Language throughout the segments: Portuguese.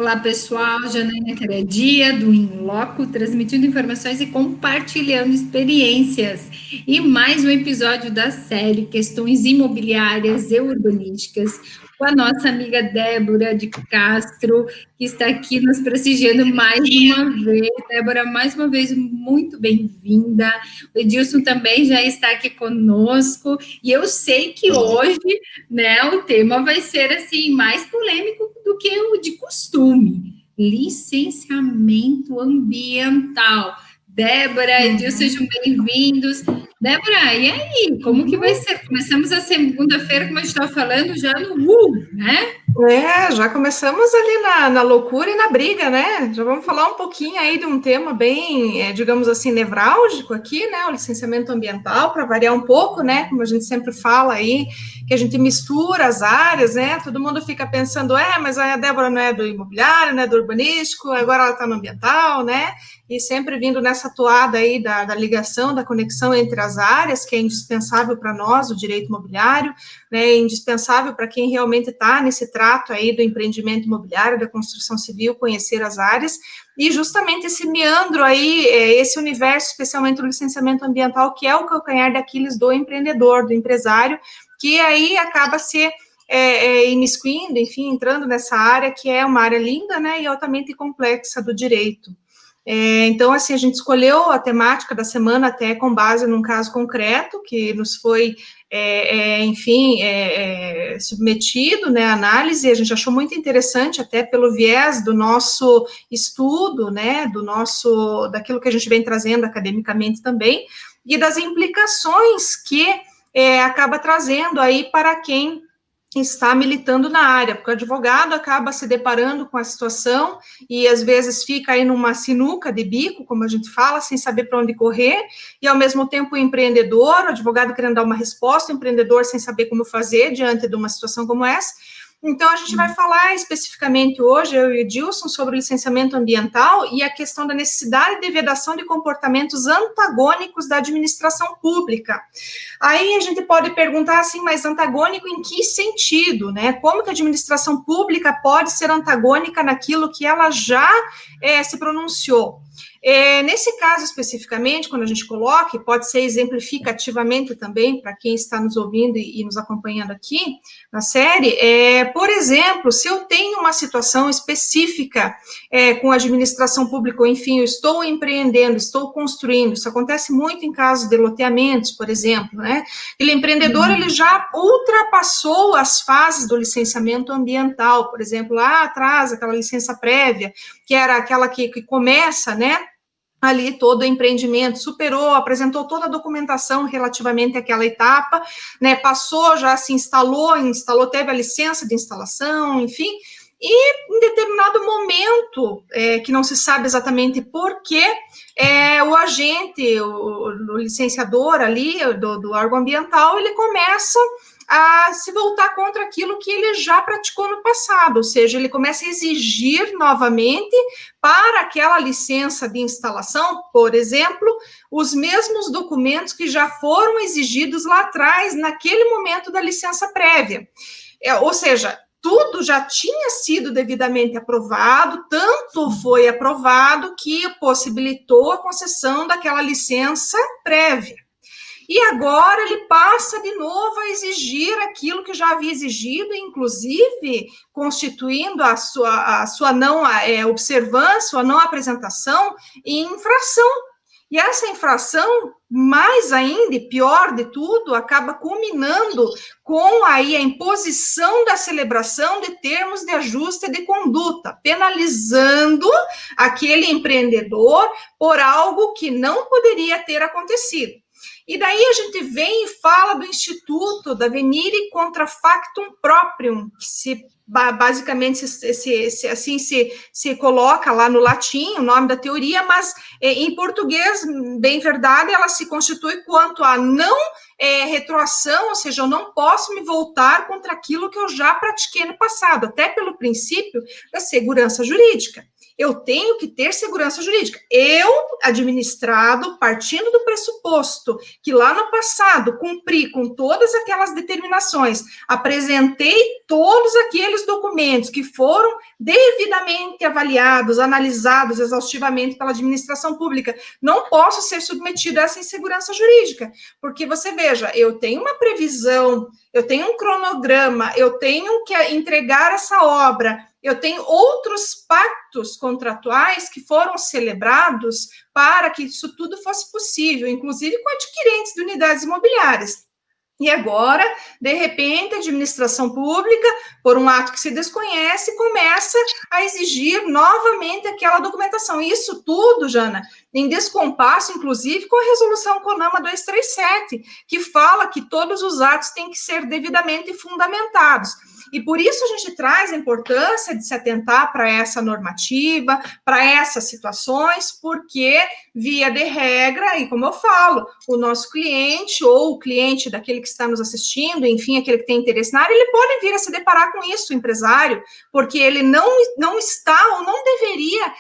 Olá, pessoal. Janaína Queredia, do Inloco, transmitindo informações e compartilhando experiências. E mais um episódio da série Questões Imobiliárias e Urbanísticas, com a nossa amiga Débora de Castro, que está aqui nos prestigiando mais uma vez. Débora, mais uma vez, muito bem-vinda. O Edilson também já está aqui conosco. E eu sei que hoje, né, o tema vai ser assim mais polêmico do que o de costume. Licenciamento ambiental. Débora, Edil, sejam bem-vindos. Débora, e aí? Como que vai ser? Começamos a segunda-feira, como a gente estava falando, já no né? Já começamos ali na loucura e na briga, né? Já vamos falar um pouquinho aí de um tema bem, digamos assim, nevrálgico aqui, né? O licenciamento ambiental, para variar um pouco, né? Como a gente sempre fala aí, que a gente mistura as áreas, né? Todo mundo fica pensando, mas a Débora não é do imobiliário, não é do urbanístico, agora ela está no ambiental, né? E sempre vindo nessa toada aí da ligação, da conexão entre as áreas, que é indispensável para nós, o direito imobiliário, né, é indispensável para quem realmente está nesse trato aí do empreendimento imobiliário, da construção civil, conhecer as áreas, e justamente esse meandro aí, esse universo, especialmente o licenciamento ambiental, que é o calcanhar daqueles do empreendedor, do empresário, que aí acaba se imiscuindo, enfim, entrando nessa área, que é uma área linda, né, e altamente complexa do direito. Então, assim, a gente escolheu a temática da semana até com base num caso concreto que nos foi, enfim, submetido, né, à análise, e a gente achou muito interessante, até pelo viés do nosso estudo, né, daquilo que a gente vem trazendo academicamente também, e das implicações que acaba trazendo aí para quem está militando na área, porque o advogado acaba se deparando com a situação e às vezes fica aí numa sinuca de bico, como a gente fala, sem saber para onde correr, e ao mesmo tempo o empreendedor, o advogado querendo dar uma resposta, o empreendedor sem saber como fazer diante de uma situação como essa. Então, a gente vai falar especificamente hoje, eu e o Edilson, sobre o licenciamento ambiental e a questão da necessidade de vedação de comportamentos antagônicos da administração pública. Aí a gente pode perguntar assim, mas antagônico em que sentido, né? Como que a administração pública pode ser antagônica naquilo que ela já se pronunciou? Nesse caso especificamente, quando a gente coloca, e pode ser exemplificativamente também para quem está nos ouvindo e nos acompanhando aqui na série, por exemplo, se eu tenho uma situação específica com a administração pública, ou enfim, eu estou empreendendo, estou construindo, isso acontece muito em casos de loteamentos, por exemplo, né? Aquele empreendedor, ele já ultrapassou as fases do licenciamento ambiental, por exemplo, lá atrás, aquela licença prévia, que era aquela que começa, né, ali todo o empreendimento, superou, apresentou toda a documentação relativamente àquela etapa, né, passou, já se instalou, teve a licença de instalação, enfim, e em determinado momento, que não se sabe exatamente por quê, o agente, o licenciador ali, do órgão ambiental, ele começa a se voltar contra aquilo que ele já praticou no passado, ou seja, ele começa a exigir novamente para aquela licença de instalação, por exemplo, os mesmos documentos que já foram exigidos lá atrás, naquele momento da licença prévia. Ou seja, tudo já tinha sido devidamente aprovado, tanto foi aprovado que possibilitou a concessão daquela licença prévia. E agora ele passa de novo a exigir aquilo que já havia exigido, inclusive constituindo a sua não observância, a não apresentação em infração. E essa infração, mais ainda, e pior de tudo, acaba culminando com aí a imposição da celebração de termos de ajuste de conduta, penalizando aquele empreendedor por algo que não poderia ter acontecido. E daí a gente vem e fala do Instituto da Venire contra Factum Proprium, que basicamente assim se coloca lá no latim, o nome da teoria, mas em português, bem verdade, ela se constitui quanto a não retroação, ou seja, eu não posso me voltar contra aquilo que eu já pratiquei no passado, até pelo princípio da segurança jurídica. eu tenho que ter segurança jurídica. Eu, administrado, partindo do pressuposto que lá no passado cumpri com todas aquelas determinações, apresentei todos aqueles documentos que foram devidamente avaliados, analisados exaustivamente pela administração pública, não posso ser submetido a essa insegurança jurídica, porque você veja, eu tenho uma previsão, eu tenho um cronograma, eu tenho que entregar essa obra, eu tenho outros pactos contratuais que foram celebrados para que isso tudo fosse possível, inclusive com adquirentes de unidades imobiliárias. E agora, de repente, a administração pública, por um ato que se desconhece, começa a exigir novamente aquela documentação. Isso tudo, Jana, em descompasso, inclusive, com a resolução CONAMA 237, que fala que todos os atos têm que ser devidamente fundamentados. E por isso a gente traz a importância de se atentar para essa normativa, para essas situações, porque, via de regra, e como eu falo, o nosso cliente ou o cliente daquele que está nos assistindo, enfim, aquele que tem interesse na área, ele pode vir a se deparar com isso, o empresário, porque ele não está ou não deveria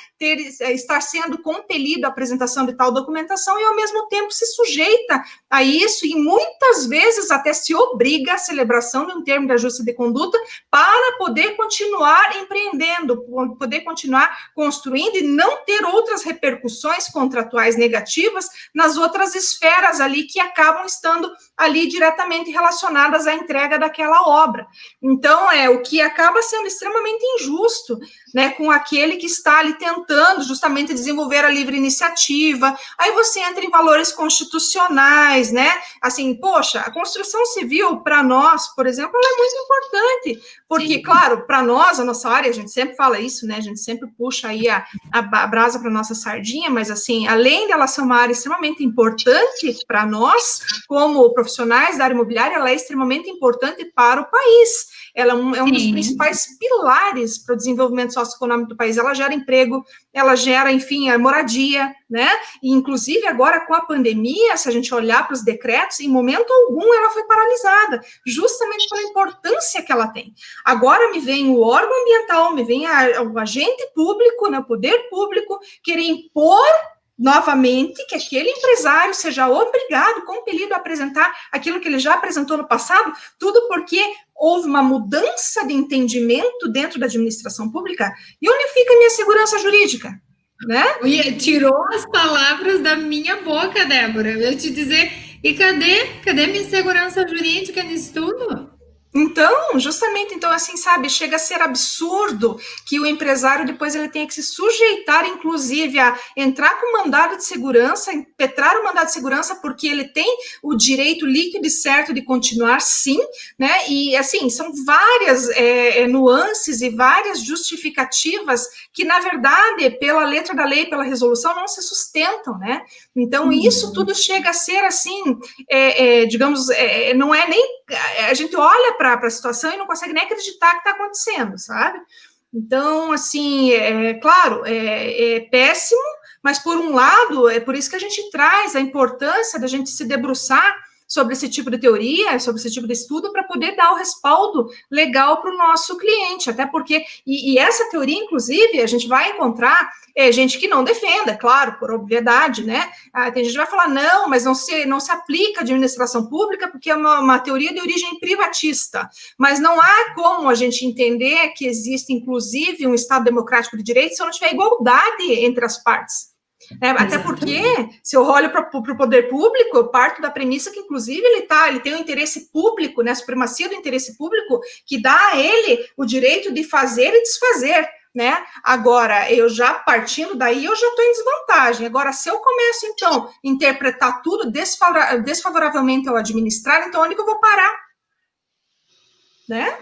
estar sendo compelido à apresentação de tal documentação e, ao mesmo tempo, se sujeita a isso e, muitas vezes, até se obriga à celebração de um termo de ajuste de conduta para poder continuar empreendendo, poder continuar construindo e não ter outras repercussões contratuais negativas nas outras esferas ali que acabam estando ali diretamente relacionadas à entrega daquela obra. Então, o que acaba sendo extremamente injusto, né, com aquele que está ali tentando justamente desenvolver a livre iniciativa. Aí você entra em valores constitucionais, né? Assim, poxa, a construção civil, para nós, por exemplo, ela é muito importante, porque, sim, claro, para nós, a nossa área, a gente sempre fala isso, né? A gente sempre puxa aí a brasa para nossa sardinha, mas, assim, além dela ser uma área extremamente importante para nós, como profissionais da área imobiliária, ela é extremamente importante para o país. Ela é um dos principais pilares para o desenvolvimento socioeconômico do país. Ela gera emprego, ela gera, enfim, a moradia, né? E, inclusive, agora com a pandemia, se a gente olhar para os decretos, em momento algum ela foi paralisada, justamente pela importância que ela tem. Agora me vem o órgão ambiental, me vem o agente público, né, o poder público, querer impor novamente que aquele empresário seja obrigado, compelido a apresentar aquilo que ele já apresentou no passado, tudo porque houve uma mudança de entendimento dentro da administração pública. E onde fica a minha segurança jurídica? Né? Tirou as palavras da minha boca, Débora. Eu te dizer, e cadê minha segurança jurídica nisso tudo? Então, justamente, então, assim, sabe, chega a ser absurdo que o empresário depois ele tenha que se sujeitar, inclusive, a entrar com mandado de segurança, impetrar o mandado de segurança, porque ele tem o direito líquido e certo de continuar, sim, né, e, assim, são várias nuances e várias justificativas que, na verdade, pela letra da lei, pela resolução, não se sustentam, né, então, isso tudo chega a ser, assim, digamos, não é nem, a gente olha para a situação e não consegue nem acreditar que está acontecendo, sabe? Então, assim, claro, é péssimo, mas por um lado, é por isso que a gente traz a importância da gente se debruçar sobre esse tipo de teoria, sobre esse tipo de estudo, para poder dar o respaldo legal para o nosso cliente, até porque, e essa teoria, inclusive, a gente vai encontrar gente que não defenda, claro, por obviedade, né? Tem gente que vai falar, não, mas não se aplica à administração pública porque é uma teoria de origem privatista, mas não há como a gente entender que existe, inclusive, um Estado democrático de direito se não tiver igualdade entre as partes. Até porque, se eu olho para o poder público, eu parto da premissa que, inclusive, ele tem um interesse público, né, a supremacia do interesse público, que dá a ele o direito de fazer e desfazer, né? Agora, eu já partindo daí, eu já estou em desvantagem. Agora, se eu começo, então, a interpretar tudo desfavoravelmente ao administrar, então onde que eu vou parar? Né?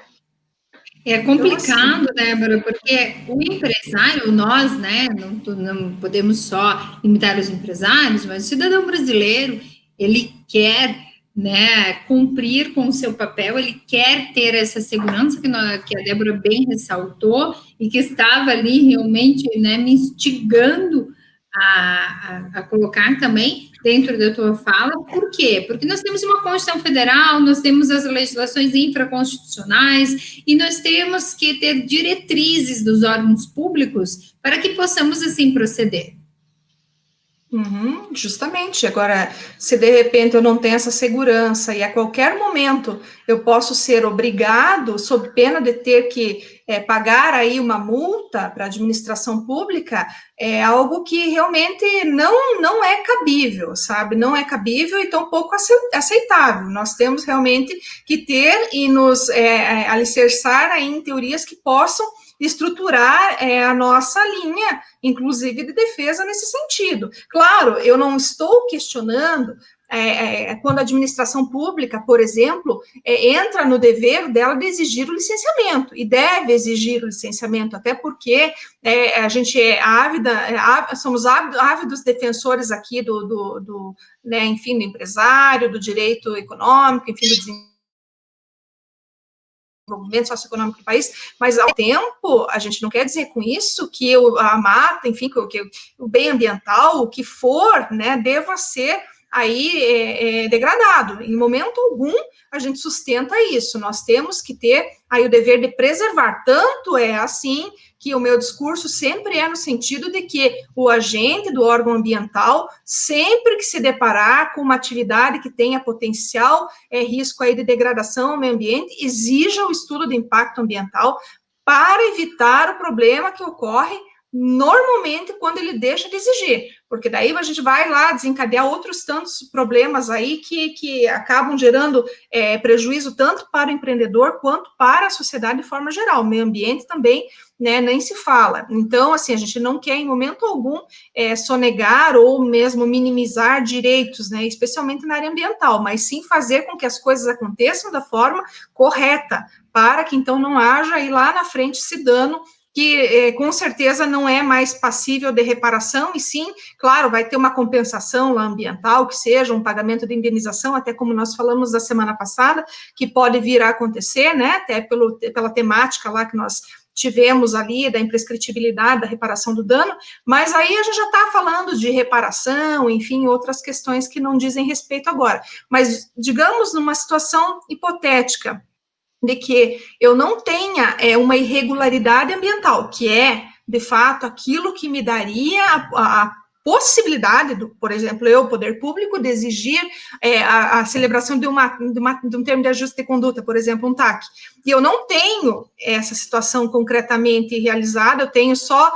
É complicado, então, assim, Débora, porque o empresário, nós, né, não podemos só limitar os empresários, mas o cidadão brasileiro, ele quer, né, cumprir com o seu papel, ele quer ter essa segurança que a Débora bem ressaltou e que estava ali realmente, né, me instigando a colocar também dentro da tua fala. Por quê? Porque nós temos uma Constituição Federal, nós temos as legislações infraconstitucionais e nós temos que ter diretrizes dos órgãos públicos para que possamos assim proceder. Justamente. Agora, se de repente eu não tenho essa segurança e a qualquer momento eu posso ser obrigado, sob pena de ter que pagar aí uma multa para a administração pública, é algo que realmente não é cabível, sabe? Não é cabível e tão pouco aceitável. Nós temos realmente que ter e nos alicerçar aí em teorias que possam estruturar a nossa linha, inclusive de defesa nesse sentido. Claro, eu não estou questionando quando a administração pública, por exemplo, entra no dever dela de exigir o licenciamento, e deve exigir o licenciamento, até porque a gente somos ávidos defensores aqui né, enfim, do empresário, do direito econômico, enfim, do desenvolvimento socioeconômico do país, mas ao tempo, a gente não quer dizer com isso que a mata, enfim, que o bem ambiental, o que for, né, deva ser aí degradado. Em momento algum, a gente sustenta isso. Nós temos que ter aí o dever de preservar. Tanto é assim que o meu discurso sempre é no sentido de que o agente do órgão ambiental, sempre que se deparar com uma atividade que tenha potencial risco aí de degradação ao meio ambiente, exija o estudo de impacto ambiental para evitar o problema que ocorre normalmente quando ele deixa de exigir, porque daí a gente vai lá desencadear outros tantos problemas aí que acabam gerando prejuízo tanto para o empreendedor quanto para a sociedade de forma geral. O meio ambiente também, né, nem se fala. Então, assim, a gente não quer em momento algum sonegar ou mesmo minimizar direitos, né, especialmente na área ambiental, mas sim fazer com que as coisas aconteçam da forma correta, para que então não haja aí lá na frente esse dano que com certeza não é mais passível de reparação, e sim, claro, vai ter uma compensação lá ambiental, que seja um pagamento de indenização, até como nós falamos da semana passada, que pode vir a acontecer, né, até pela temática lá que nós tivemos ali, da imprescritibilidade, da reparação do dano, mas aí a gente já está falando de reparação, enfim, outras questões que não dizem respeito agora. Mas, digamos, numa situação hipotética, de que eu não tenha uma irregularidade ambiental, que é, de fato, aquilo que me daria a possibilidade, por exemplo, eu, poder público, de exigir a celebração de um termo de ajuste de conduta, por exemplo, um TAC. E eu não tenho essa situação concretamente realizada, eu tenho só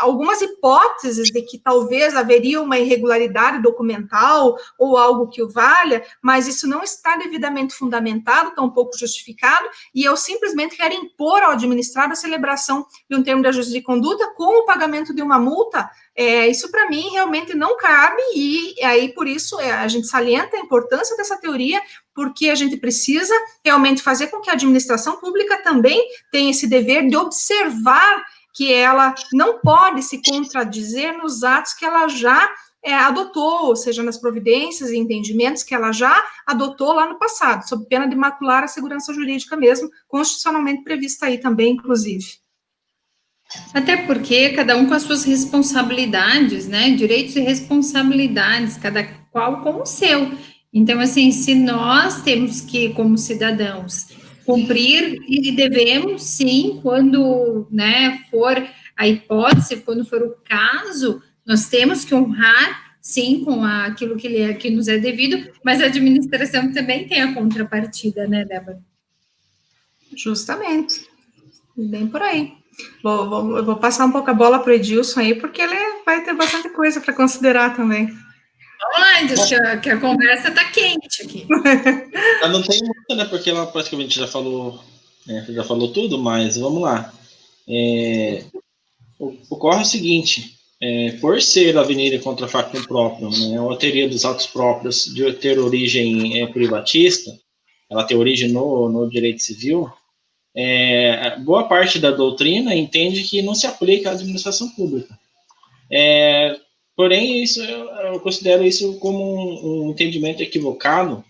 algumas hipóteses de que talvez haveria uma irregularidade documental ou algo que o valha, mas isso não está devidamente fundamentado, tampouco justificado, e eu simplesmente quero impor ao administrado a celebração de um termo de ajuste de conduta com o pagamento de uma multa. Isso para mim realmente não cabe, e aí por isso a gente salienta a importância dessa teoria, porque a gente precisa realmente fazer com que a administração pública também tenha esse dever de observar que ela não pode se contradizer nos atos que ela já adotou, ou seja, nas providências e entendimentos que ela já adotou lá no passado, sob pena de macular a segurança jurídica mesmo, constitucionalmente prevista aí também, inclusive. Até porque cada um com as suas responsabilidades, né? Direitos e responsabilidades, cada qual com o seu. Então, assim, se nós temos que, como cidadãos, cumprir e devemos, sim, quando, né, for a hipótese, quando for o caso, nós temos que honrar, sim, com aquilo que nos é devido, mas a administração também tem a contrapartida, né, Débora? Justamente. Bem por aí. Eu vou passar um pouco a bola para o Edilson aí, porque ele vai ter bastante coisa para considerar também. Olha, diz que a conversa está quente aqui. Não tem muito, né? Porque ela praticamente já falou tudo, mas vamos lá. Ocorre o seguinte: por ser a avenida contra factum próprio, né, ou a teoria dos atos próprios de ter origem privatista, ela tem origem no direito civil, boa parte da doutrina entende que não se aplica à administração pública. Porém, eu considero isso como um entendimento equivocado,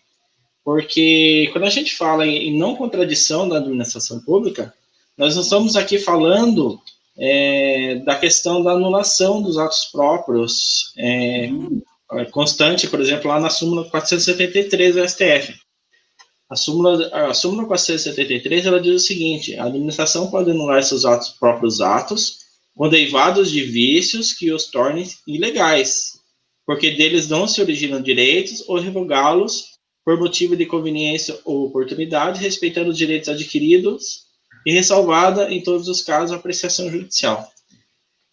porque quando a gente fala em não contradição da administração pública, nós não estamos aqui falando da questão da anulação dos atos próprios, constante, por exemplo, lá na súmula 473 do STF. A súmula 473, ela diz o seguinte: a administração pode anular seus próprios atos quando derivados de vícios que os tornem ilegais, porque deles não se originam direitos, ou revogá-los por motivo de conveniência ou oportunidade, respeitando os direitos adquiridos e ressalvada, em todos os casos, a apreciação judicial.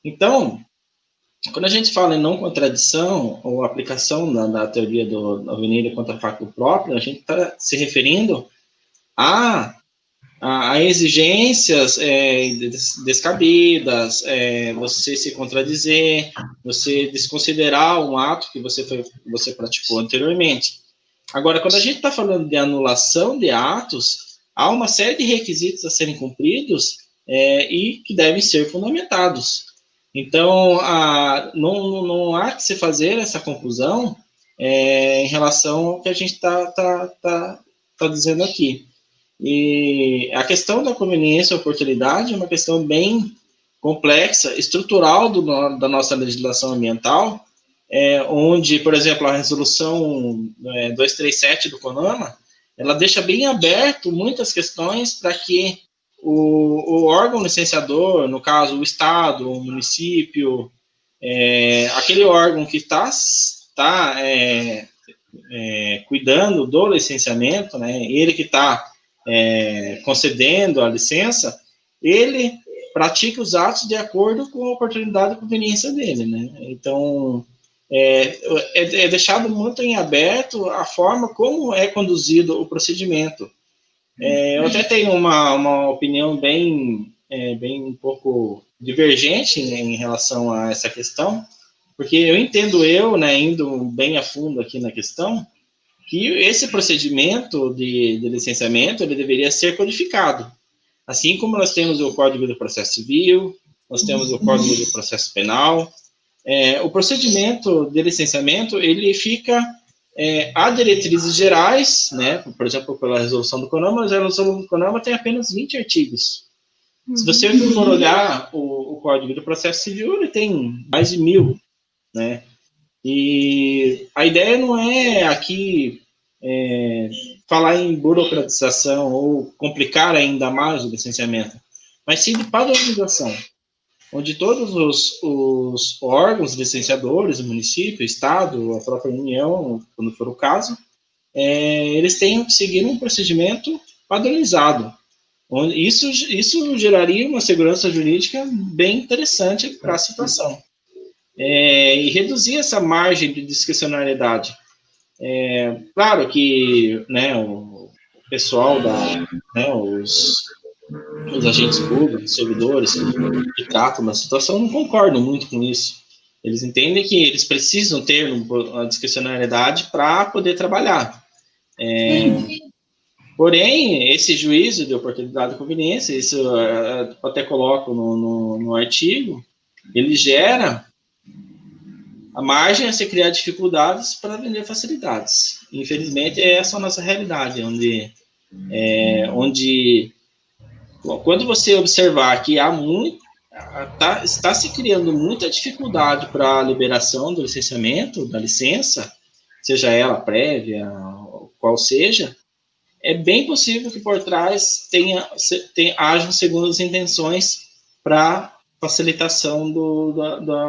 Então, quando a gente fala em não contradição ou aplicação da teoria da avenida contra facto próprio, a gente está se referindo a exigências descabidas, você se contradizer, você desconsiderar um ato que você praticou anteriormente. Agora, quando a gente está falando de anulação de atos, há uma série de requisitos a serem cumpridos e que devem ser fundamentados. Então, não há que se fazer essa confusão em relação ao que a gente está dizendo aqui. E a questão da conveniência e oportunidade é uma questão bem complexa, estrutural da nossa legislação ambiental, onde, por exemplo, a resolução 237 do CONAMA, ela deixa bem aberto muitas questões para que o órgão licenciador, no caso, o Estado, o município, aquele órgão que está cuidando do licenciamento, né, ele que está concedendo a licença, ele pratica os atos de acordo com a oportunidade e conveniência dele, né? Então, é deixado muito em aberto a forma como é conduzido o procedimento. Eu até tenho uma opinião bem um pouco divergente em relação a essa questão, porque eu entendo, né, indo bem a fundo aqui na questão, que esse procedimento de licenciamento ele deveria ser codificado. Assim como nós temos o Código do Processo Civil, nós temos o Código do Processo Penal, o procedimento de licenciamento ele fica há diretrizes gerais, né? Por exemplo, pela resolução do CONAMA, mas a resolução do CONAMA tem apenas 20 artigos. Se você for olhar o Código do Processo Civil, ele tem mais de 1000, né? E a ideia não é aqui falar em burocratização ou complicar ainda mais o licenciamento, mas sim de padronização, onde todos os órgãos licenciadores, o município, o Estado, a própria União, quando for o caso, eles tenham que seguir um procedimento padronizado. Isso geraria uma segurança jurídica bem interessante para a situação. E reduzir essa margem de discricionariedade. Claro que, né, o pessoal os agentes públicos, servidores que tratam da situação não concordam muito com isso. Eles entendem que eles precisam ter uma discricionariedade para poder trabalhar. Porém, esse juízo de oportunidade e conveniência, isso eu até coloco no artigo, ele gera a margem a se criar dificuldades para vender facilidades. Infelizmente, essa é a nossa realidade, onde quando você observar que está se criando muita dificuldade para a liberação do licenciamento, da licença, seja ela prévia, qual seja, é bem possível que por trás hajam segundas intenções para facilitação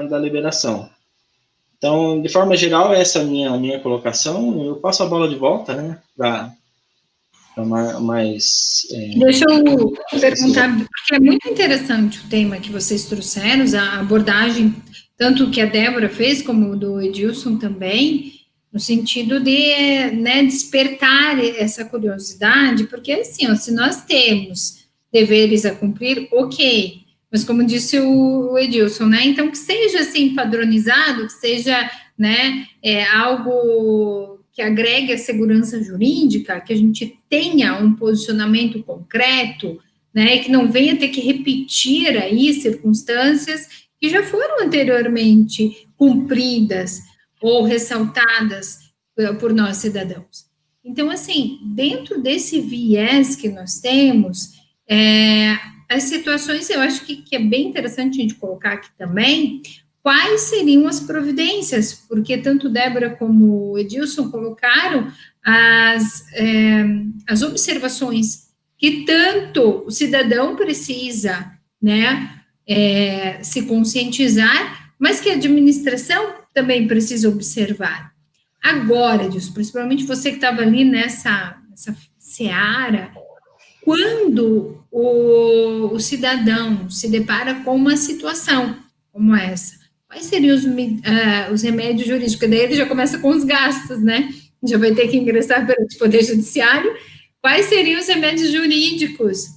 da liberação. Então, de forma geral, essa é a minha colocação. Eu passo a bola de volta, né, para mais... Deixa eu perguntar, porque é muito interessante o tema que vocês trouxeram, a abordagem, tanto que a Débora fez, como do Edilson também, no sentido de, né, despertar essa curiosidade, porque, assim, ó, se nós temos deveres a cumprir, ok, mas como disse o Edilson, né, então que seja, assim, padronizado, que seja, né, algo que agregue a segurança jurídica, que a gente tenha um posicionamento concreto, né, que não venha ter que repetir aí circunstâncias que já foram anteriormente cumpridas ou ressaltadas por nós cidadãos. Então, assim, dentro desse viés que nós temos, as situações, eu acho que é bem interessante a gente colocar aqui também, quais seriam as providências, porque tanto Débora como o Edilson colocaram as observações que tanto o cidadão precisa, né, se conscientizar, mas que a administração também precisa observar. Agora, Edilson, principalmente você que estava ali nessa seara, quando o cidadão se depara com uma situação como essa, quais seriam os remédios jurídicos? Porque daí ele já começa com os gastos, né? Já vai ter que ingressar perante o Poder Judiciário. Quais seriam os remédios jurídicos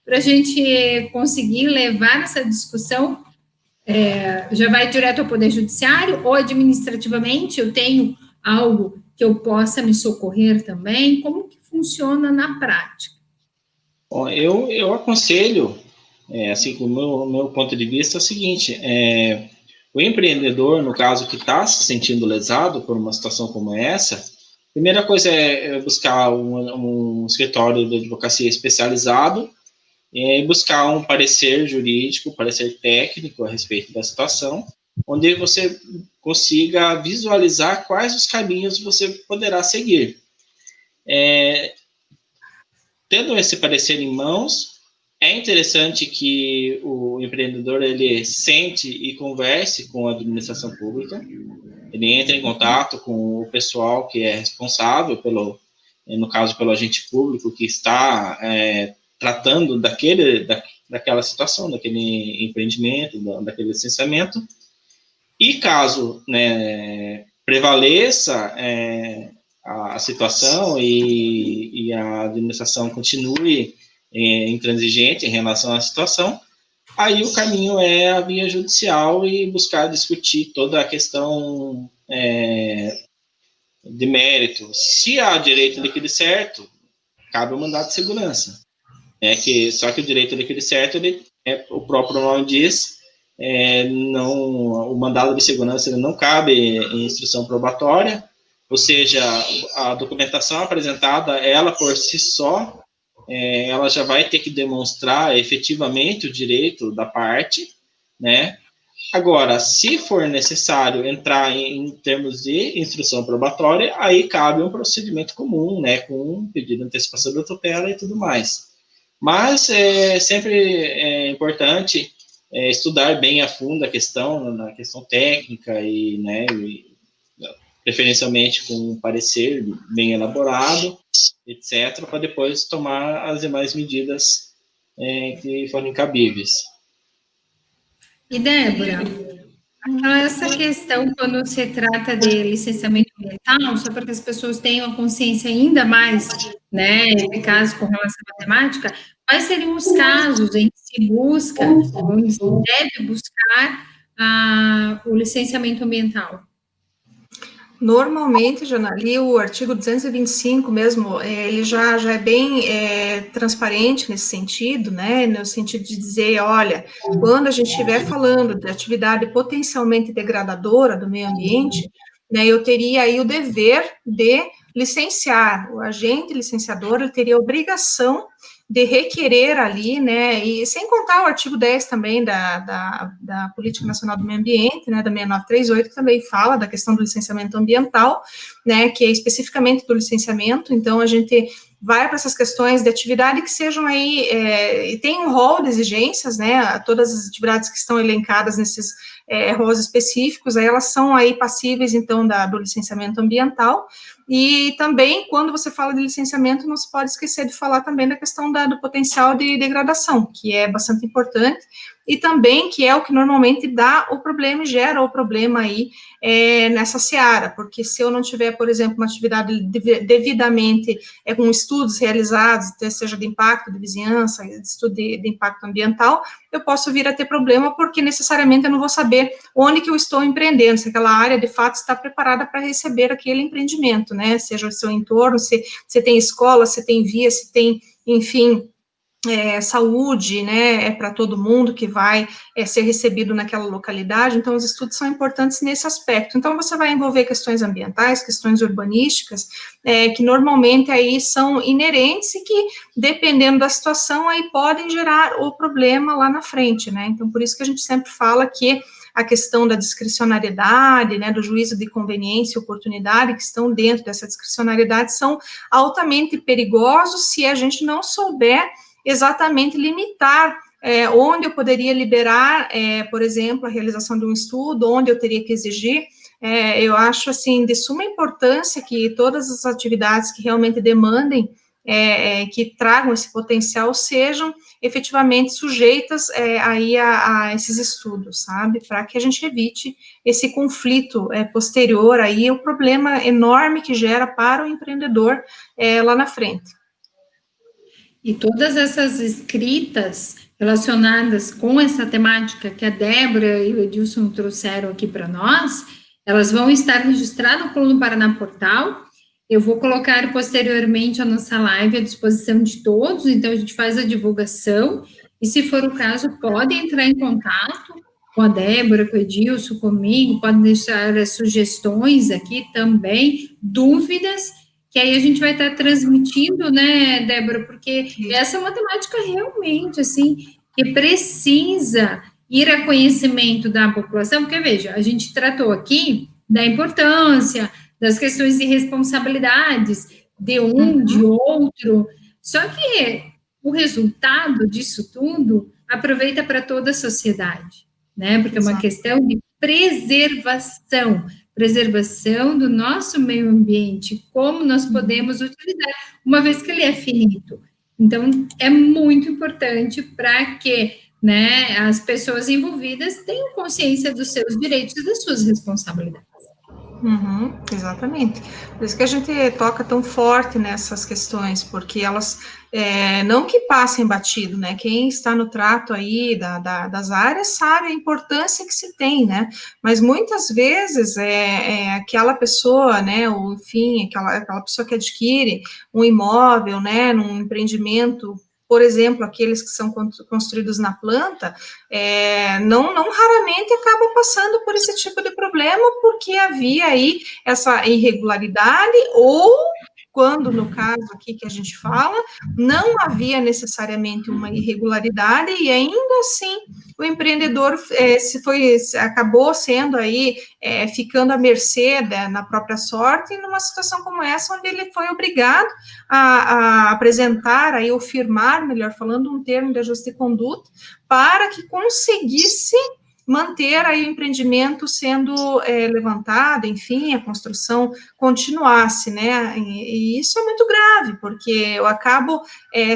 para a gente conseguir levar essa discussão? Já vai direto ao Poder Judiciário ou administrativamente eu tenho algo que eu possa me socorrer também? Como que funciona na prática? Bom, eu aconselho, assim, o meu ponto de vista é o seguinte, o empreendedor, no caso, que está se sentindo lesado por uma situação como essa, a primeira coisa é buscar um escritório de advocacia especializado e buscar um parecer jurídico, parecer técnico a respeito da situação, onde você consiga visualizar quais os caminhos você poderá seguir. Tendo esse parecer em mãos, é interessante que o empreendedor ele sente e converse com a administração pública, ele entra em contato com o pessoal que é responsável no caso, pelo agente público que está tratando daquela situação, daquele empreendimento, daquele licenciamento, e caso, né, prevaleça a situação e a administração continue intransigente em relação à situação, aí o caminho é a via judicial e buscar discutir toda a questão de mérito. Se há direito líquido certo, cabe o mandado de segurança. Só que o direito líquido certo, o próprio nome diz, o mandado de segurança ele não cabe em instrução probatória, ou seja, a documentação apresentada, ela por si só, ela já vai ter que demonstrar efetivamente o direito da parte, né? Agora, se for necessário entrar em termos de instrução probatória, aí cabe um procedimento comum, né, com um pedido de antecipação da tutela e tudo mais. Mas sempre importante estudar bem a fundo a questão, na questão técnica e, né, preferencialmente com um parecer bem elaborado, etc., para depois tomar as demais medidas que forem cabíveis. E, Débora, essa questão, quando se trata de licenciamento ambiental, só para que as pessoas tenham a consciência ainda mais, né, eficaz com relação à matemática, quais seriam os casos em que se busca, onde se deve buscar o licenciamento ambiental? Normalmente, Jana, ali o artigo 225 mesmo, ele já é bem transparente nesse sentido, né, no sentido de dizer, olha, quando a gente estiver falando de atividade potencialmente degradadora do meio ambiente, né, eu teria aí o dever de licenciar, o agente licenciador, ele teria a obrigação de requerer ali, né, e sem contar o artigo 10 também da Política Nacional do Meio Ambiente, né, da 6938, que também fala da questão do licenciamento ambiental, né, que é especificamente do licenciamento, então a gente vai para essas questões de atividade que sejam aí, e tem um rol de exigências, né, todas as atividades que estão elencadas nesses rolos específicos, aí elas são aí passíveis, então, do licenciamento ambiental, e também, quando você fala de licenciamento, não se pode esquecer de falar também da questão do potencial de degradação, que é bastante importante, e também que é o que normalmente dá o problema e gera o problema aí nessa seara, porque se eu não tiver, por exemplo, uma atividade devidamente com estudos realizados, seja de impacto de vizinhança, de estudo de impacto ambiental, eu posso vir a ter problema, porque necessariamente eu não vou saber onde que eu estou empreendendo, se aquela área, de fato, está preparada para receber aquele empreendimento, né, seja o seu entorno, se tem escola, se tem via, se tem, enfim, saúde, né, para todo mundo que vai ser recebido naquela localidade, então os estudos são importantes nesse aspecto. Então você vai envolver questões ambientais, questões urbanísticas, que normalmente aí são inerentes e que, dependendo da situação, aí podem gerar o problema lá na frente, né, então por isso que a gente sempre fala que a questão da discricionariedade, né, do juízo de conveniência e oportunidade, que estão dentro dessa discricionariedade, são altamente perigosos se a gente não souber exatamente limitar onde eu poderia liberar, por exemplo, a realização de um estudo, onde eu teria que exigir. Eu acho, assim, de suma importância que todas as atividades que realmente demandem, que tragam esse potencial, sejam efetivamente sujeitas aí a esses estudos, sabe? Para que a gente evite esse conflito posterior aí, o problema enorme que gera para o empreendedor lá na frente. E todas essas escritas relacionadas com essa temática que a Débora e o Edilson trouxeram aqui para nós, elas vão estar registradas no Coluna Paraná Portal. Eu vou colocar posteriormente a nossa live à disposição de todos, então a gente faz a divulgação, e se for o caso, podem entrar em contato com a Débora, com o Edilson, comigo, podem deixar as sugestões aqui também, dúvidas, que aí a gente vai estar transmitindo, né, Débora, porque essa é uma temática realmente, assim, que precisa ir a conhecimento da população, porque, veja, a gente tratou aqui da importância, das questões de responsabilidades, de um, de outro, só que o resultado disso tudo aproveita para toda a sociedade, né, porque é uma questão de preservação do nosso meio ambiente, como nós podemos utilizar, uma vez que ele é finito. Então, é muito importante para que, né, as pessoas envolvidas tenham consciência dos seus direitos e das suas responsabilidades. Exatamente. Por isso que a gente toca tão forte nessas questões, porque elas não que passem batido, né? Quem está no trato aí das áreas sabe a importância que se tem, né? Mas muitas vezes aquela pessoa, né? Ou enfim, aquela pessoa que adquire um imóvel, né? Num empreendimento, por exemplo, aqueles que são construídos na planta, não raramente acabam passando por esse tipo de problema, porque havia aí essa irregularidade, ou quando, no caso aqui que a gente fala, não havia necessariamente uma irregularidade, e ainda assim o empreendedor acabou sendo aí, ficando à mercê na própria sorte, numa situação como essa, onde ele foi obrigado a apresentar aí, ou firmar, melhor falando, um termo de ajuste de conduta, para que conseguisse manter aí o empreendimento sendo levantado, enfim, a construção continuasse, né, e isso é muito grave, porque eu acabo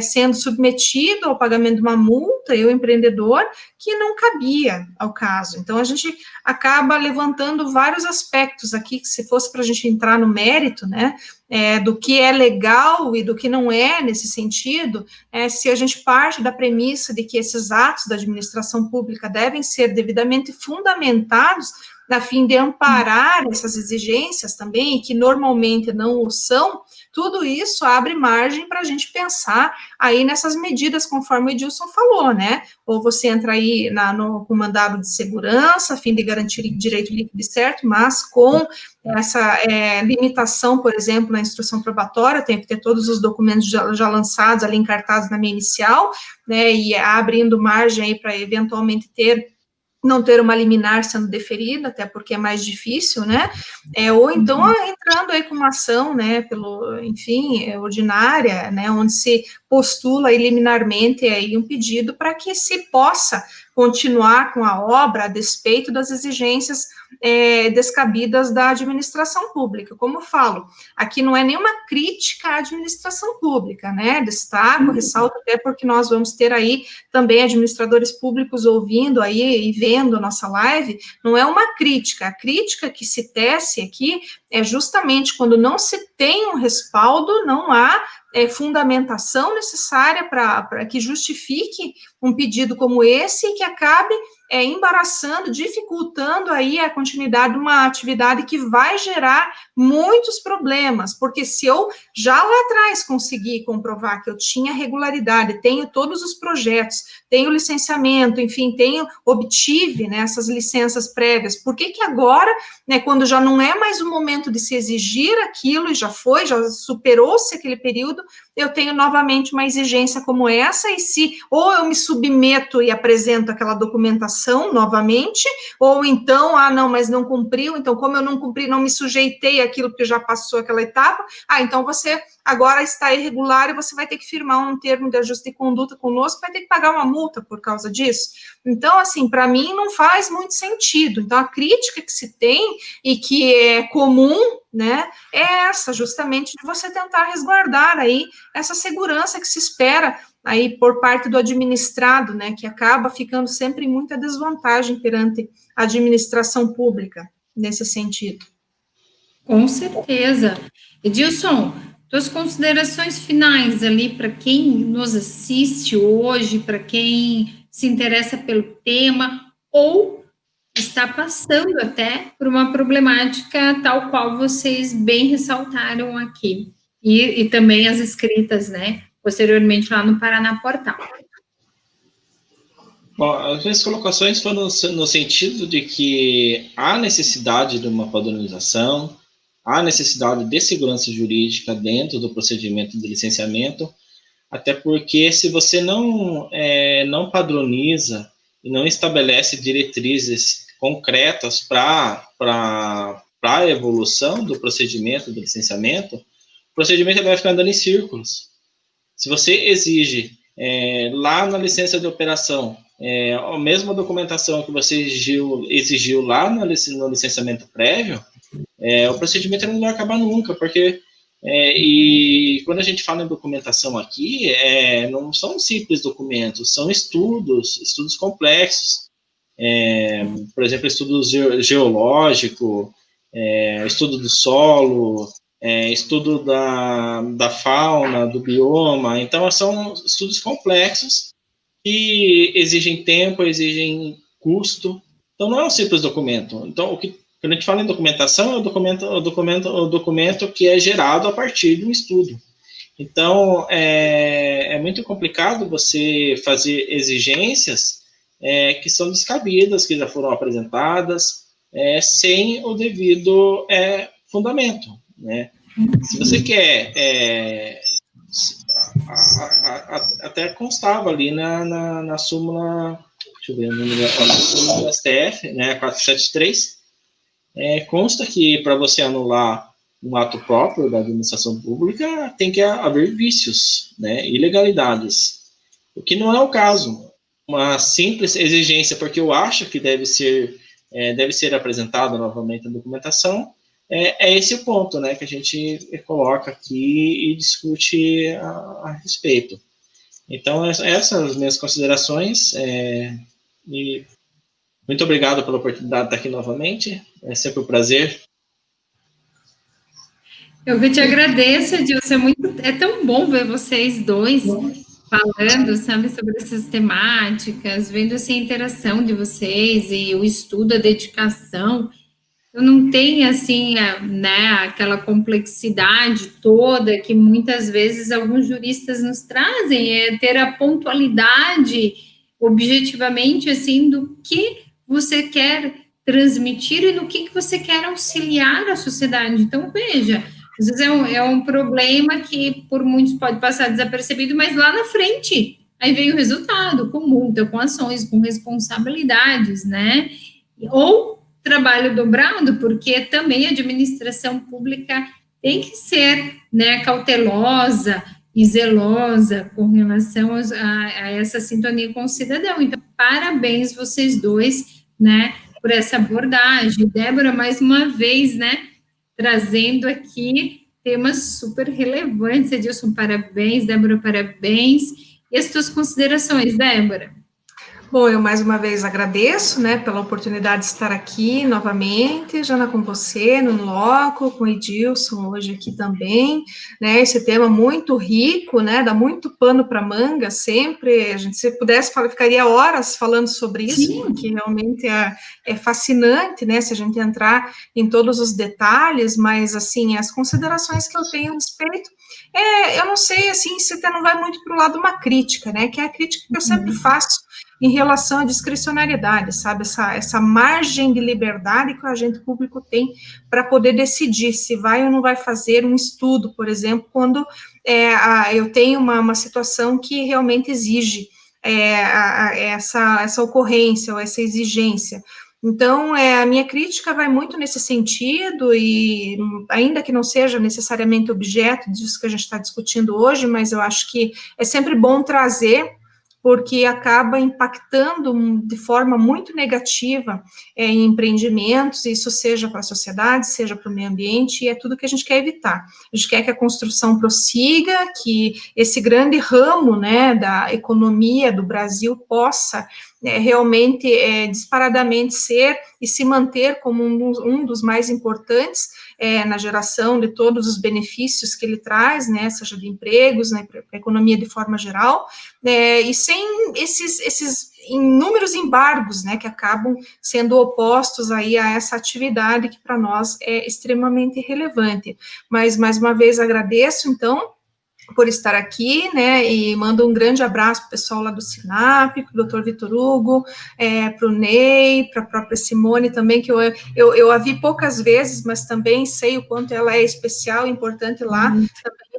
sendo submetido ao pagamento de uma multa, eu, empreendedor, que não cabia ao caso. Então, a gente acaba levantando vários aspectos aqui, que se fosse para a gente entrar no mérito, né, do que é legal e do que não é nesse sentido, se a gente parte da premissa de que esses atos da administração pública devem ser devidamente fundamentados, a fim de amparar essas exigências também, que normalmente não o são, tudo isso abre margem para a gente pensar aí nessas medidas, conforme o Edilson falou, né? Ou você entra aí com mandado de segurança, a fim de garantir direito líquido e certo, mas com essa limitação, por exemplo, na instrução probatória, tem que ter todos os documentos já lançados ali, encartados na minha inicial, né? E abrindo margem aí para eventualmente não ter uma liminar sendo deferida, até porque é mais difícil, né, ou então entrando aí com uma ação, né, enfim, ordinária, né, onde se postula liminarmente aí um pedido para que se possa continuar com a obra a despeito das exigências descabidas da administração pública. Como eu falo, aqui não é nenhuma crítica à administração pública, né, destaco, ressalto, até porque nós vamos ter aí também administradores públicos ouvindo aí e vendo a nossa live, não é uma crítica. A crítica que se tece aqui é justamente quando não se tem um respaldo, não há fundamentação necessária para que justifique um pedido como esse e que acabe embaraçando, dificultando aí a continuidade de uma atividade que vai gerar muitos problemas, porque se eu já lá atrás consegui comprovar que eu tinha regularidade, tenho todos os projetos, tenho licenciamento, enfim, obtive, né, essas licenças prévias, por que agora, né, quando já não é mais o momento de se exigir aquilo, e já superou-se aquele período, eu tenho novamente uma exigência como essa, e se ou eu me submeto e apresento aquela documentação novamente, ou então, não, mas não cumpriu, então como eu não cumpri, não me sujeitei àquilo que já passou aquela etapa, então você agora está irregular e você vai ter que firmar um termo de ajuste de conduta conosco, vai ter que pagar uma multa por causa disso. Então, assim, para mim não faz muito sentido. Então, a crítica que se tem e que é comum, né, é essa, justamente de você tentar resguardar aí essa segurança que se espera aí por parte do administrado, né, que acaba ficando sempre em muita desvantagem perante a administração pública, nesse sentido. Com certeza. Edilson, tuas considerações finais ali para quem nos assiste hoje, para quem se interessa pelo tema, ou está passando até por uma problemática tal qual vocês bem ressaltaram aqui, e também as escritas, né, posteriormente lá no Paraná Portal. Bom, as minhas colocações foram no sentido de que há necessidade de uma padronização, há necessidade de segurança jurídica dentro do procedimento de licenciamento, até porque se você não padroniza e não estabelece diretrizes concretas para a evolução do procedimento de licenciamento, o procedimento vai ficar andando em círculos. Se você exige lá na licença de operação a mesma documentação que você exigiu lá no licenciamento prévio, o procedimento não vai acabar nunca, porque e quando a gente fala em documentação aqui, não são simples documentos, são estudos complexos, por exemplo, estudo geológico, estudo do solo, estudo da fauna, do bioma. Então, são estudos complexos que exigem tempo, exigem custo. Então, não é um simples documento. Então, quando a gente fala em documentação, é o documento que é gerado a partir de um estudo. Então, é muito complicado você fazer exigências que são descabidas, que já foram apresentadas, sem o devido fundamento, né? Se você quer, até constava ali na súmula, deixa eu ver o número, na súmula do STF, né, 473, consta que para você anular um ato próprio da administração pública tem que haver vícios, né, ilegalidades, o que não é o caso. Uma simples exigência, porque eu acho que deve ser apresentada novamente a documentação, esse o ponto, né, que a gente coloca aqui e discute a respeito. Então, essas são as minhas considerações, e muito obrigado pela oportunidade de estar aqui novamente, é sempre um prazer. Eu que te agradeço, Edilson, é tão bom ver vocês dois falando, sabe, sobre essas temáticas, vendo essa interação de vocês e o estudo, a dedicação. Eu não tenho, assim, né, aquela complexidade toda que muitas vezes alguns juristas nos trazem, ter a pontualidade, objetivamente, assim, do que você quer transmitir e no que você quer auxiliar a sociedade. Então, veja, às vezes é um problema que por muitos pode passar desapercebido, mas lá na frente, aí vem o resultado, com multa, com ações, com responsabilidades, né? Ou trabalho dobrado, porque também a administração pública tem que ser, né, cautelosa e zelosa com relação a essa sintonia com o cidadão. Então, parabéns vocês dois, né, por essa abordagem. Débora, mais uma vez, né, trazendo aqui temas super relevantes. Edilson, parabéns. Débora, parabéns. E as tuas considerações, Débora? Bom, eu mais uma vez agradeço, né, pela oportunidade de estar aqui novamente, Jana, com você, no Loco, com o Edilson hoje aqui também, né, esse tema muito rico, né, dá muito pano para manga sempre, a gente, se pudesse, ficaria horas falando sobre isso, Sim. Porque realmente é fascinante, né, se a gente entrar em todos os detalhes, mas, assim, as considerações que eu tenho a respeito, eu não sei, assim, se até não vai muito para o lado de uma crítica, né, que é a crítica que eu sempre faço, em relação à discricionariedade, sabe? Essa margem de liberdade que o agente público tem para poder decidir se vai ou não vai fazer um estudo, por exemplo, quando eu tenho uma situação que realmente exige essa ocorrência ou essa exigência. Então, a minha crítica vai muito nesse sentido, e ainda que não seja necessariamente objeto disso que a gente está discutindo hoje, mas eu acho que é sempre bom trazer, porque acaba impactando de forma muito negativa em empreendimentos, isso seja para a sociedade, seja para o meio ambiente, e é tudo que a gente quer evitar. A gente quer que a construção prossiga, que esse grande ramo, né, da economia do Brasil possa realmente disparadamente ser e se manter como um dos mais importantes na geração de todos os benefícios que ele traz, né, seja de empregos, né, para a economia de forma geral, e sem esses inúmeros embargos, né, que acabam sendo opostos aí a essa atividade que para nós é extremamente relevante. Mas, mais uma vez, agradeço, então, por estar aqui, né, e mando um grande abraço para o pessoal lá do SINAP, para o doutor Vitor Hugo, para o Ney, para a própria Simone também, que eu a vi poucas vezes, mas também sei o quanto ela é especial e importante lá, também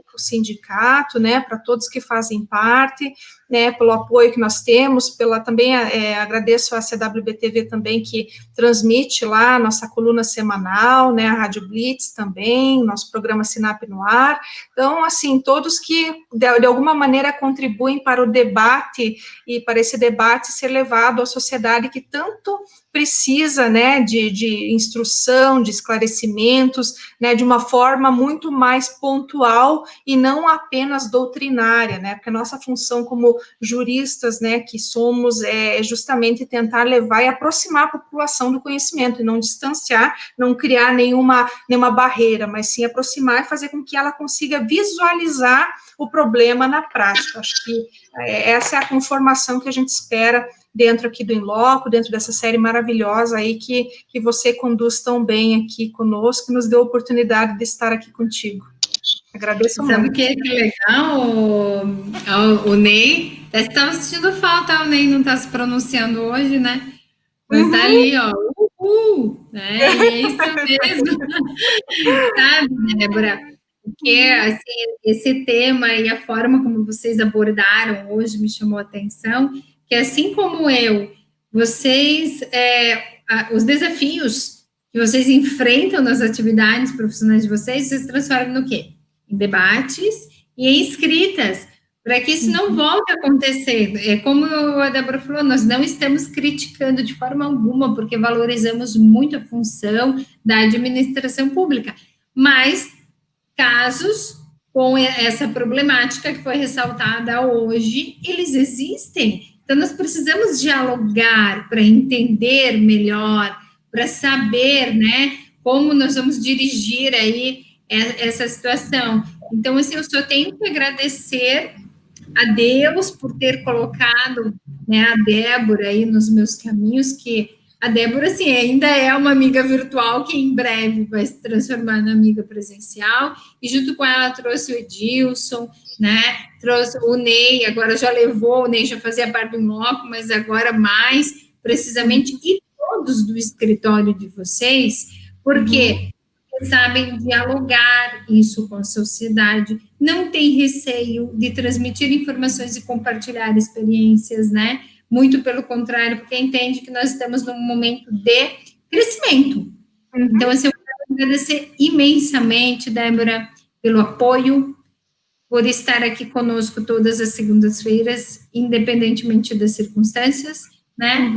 para o sindicato, né, para todos que fazem parte, né, pelo apoio que nós temos, também agradeço a CWB-TV também, que transmite lá a nossa coluna semanal, né, a Rádio Blitz também, nosso programa Sinap no Ar. Então, assim, todos que, de alguma maneira, contribuem para o debate e para esse debate ser levado à sociedade que tanto precisa, né, de instrução, de esclarecimentos, né, de uma forma muito mais pontual e não apenas doutrinária, né, porque a nossa função como juristas, né, que somos, é justamente tentar levar e aproximar a população do conhecimento, e não distanciar, não criar nenhuma barreira, mas sim aproximar e fazer com que ela consiga visualizar o problema na prática. Acho que essa é a conformação que a gente espera dentro aqui do Inloco, dentro dessa série maravilhosa aí que você conduz tão bem aqui conosco, e nos deu a oportunidade de estar aqui contigo. Agradeço muito. Sabe o que é legal, o Ney? Você estava sentindo falta, o Ney não está se pronunciando hoje, né? Mas está ali, ó, né? E é isso mesmo. Sabe, Débora? Porque, assim, esse tema e a forma como vocês abordaram hoje me chamou a atenção, que assim como eu, vocês, os desafios que vocês enfrentam nas atividades profissionais de vocês, vocês transformam no quê? Em debates e em escritas, para que isso não volte a acontecer. É como a Débora falou, nós não estamos criticando de forma alguma, porque valorizamos muito a função da administração pública, mas casos com essa problemática que foi ressaltada hoje, eles existem. Então, nós precisamos dialogar para entender melhor, para saber, né, como nós vamos dirigir aí essa situação. Então, assim, eu só tenho que agradecer a Deus por ter colocado, né, a Débora aí nos meus caminhos, que a Débora, assim, ainda é uma amiga virtual que em breve vai se transformar na amiga presencial, e junto com ela trouxe o Edilson, né, trouxe o Ney, agora já levou, o Ney já fazia parte do Inloco, mas agora mais precisamente, e todos do escritório de vocês, porque sabem dialogar isso com a sociedade, não tem receio de transmitir informações e compartilhar experiências, né? Muito pelo contrário, porque entende que nós estamos num momento de crescimento. Então, assim, eu quero agradecer imensamente, Débora, pelo apoio, por estar aqui conosco todas as segundas-feiras, independentemente das circunstâncias, né?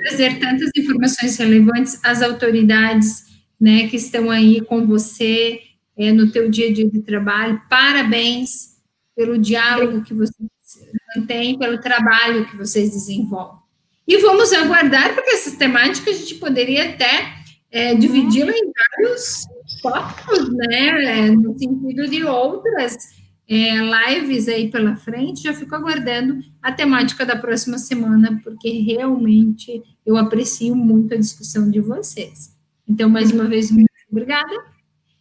Trazer tantas informações relevantes às autoridades, né, que estão aí com você no teu dia a dia de trabalho. Parabéns pelo diálogo que vocês mantêm, pelo trabalho que vocês desenvolvem. E vamos aguardar, porque essas temáticas a gente poderia até dividi-la em vários tópicos, né? No sentido de outras lives aí pela frente. Já fico aguardando a temática da próxima semana, porque realmente eu aprecio muito a discussão de vocês. Então, mais uma vez, muito obrigada.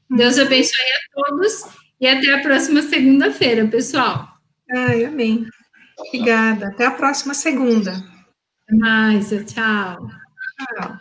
Deus abençoe a todos e até a próxima segunda-feira, pessoal. Ai, amém. Obrigada. Até a próxima segunda. Até mais, tchau. Tchau.